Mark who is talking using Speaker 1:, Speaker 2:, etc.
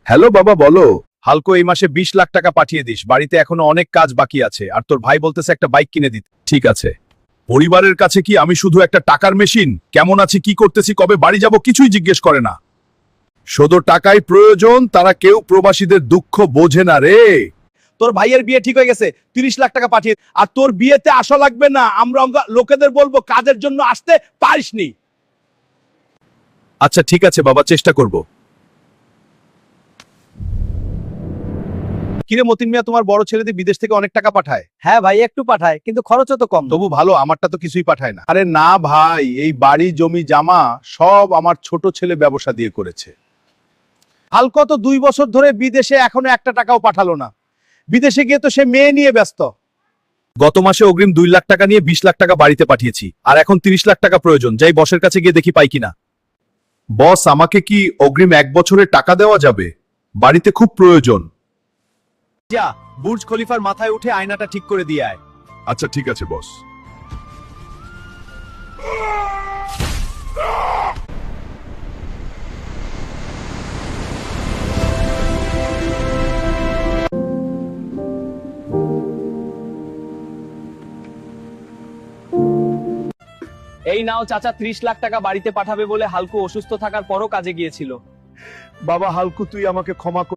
Speaker 1: Hello বাবা, বলো। হালকো, এই মাসে 20 লাখ টাকা পাঠিয়ে দিস, বাড়িতে এখনো অনেক কাজ বাকি আছে, আর তোর ভাই বলতেছে একটা বাইক কিনে দিতে। ঠিক আছে। পরিবারের কাছে কি আমি শুধু একটা টাকার মেশিন? কেমন আছি, কি করতেছি, কবে বাড়ি যাব কিছুই জিজ্ঞেস করে না। শুধু টাকাই প্রয়োজন, তারা কেউ প্রবাসীদের দুঃখ বোঝে না রে।
Speaker 2: তোর ভাইয়ের বিয়ে ঠিক হয়ে গেছে, 30 লাখ টাকা পাঠিয়ে, আর তোর বিয়েতে আসা লাগবে না, আমরা লোকেদের বলবো কাজের জন্য আসতে পারিসনি।
Speaker 1: আচ্ছা ঠিক আছে বাবা, চেষ্টা করব।
Speaker 2: কিরে মতিন মিয়া, তোমার বড় ছেলেদের বিদেশ থেকে অনেক টাকা পাঠায়?
Speaker 3: হ্যাঁ ভাই, একটু পাঠায় কিন্তু খরচও তো কম।
Speaker 2: তবু ভালো, আমারটা তো কিছুই পাঠায় না। আরে না ভাই, এই বাড়ি জমি জামা সব আমার ছোট ছেলে ব্যবসা দিয়ে করেছে। হালকা তো 2 বছর ধরে বিদেশে, এখনো একটা টাকাও পাঠালো না। বিদেশে গিয়ে তো সে মেয়ে নিয়ে ব্যস্ত।
Speaker 1: গত মাসে অগ্রিম 2 লাখ টাকা নিয়ে 20 লাখ টাকা বাড়িতে পাঠিয়েছি, আর এখন 30 লাখ টাকা প্রয়োজন, যাই বসের কাছে গিয়ে দেখি পাই কিনা। বস, আমাকে কি অগ্রিম 1 বছরের টাকা দেওয়া যাবে? বাড়িতে খুব প্রয়োজন।
Speaker 2: যা, বুর্জ খলিফার মাথায় উঠে আয়নাটা ঠিক করে দিয়ে আয়।
Speaker 1: আচ্ছা ঠিক আছে বস।
Speaker 3: এই নাও চাচা, 30 লাখ টাকা বাড়িতে পাঠাবে বলে হালকু অসুস্থ থাকার পরও কাজে গিয়েছিল।
Speaker 2: বাবা হালকু, তুই আমাকে ক্ষমা কর।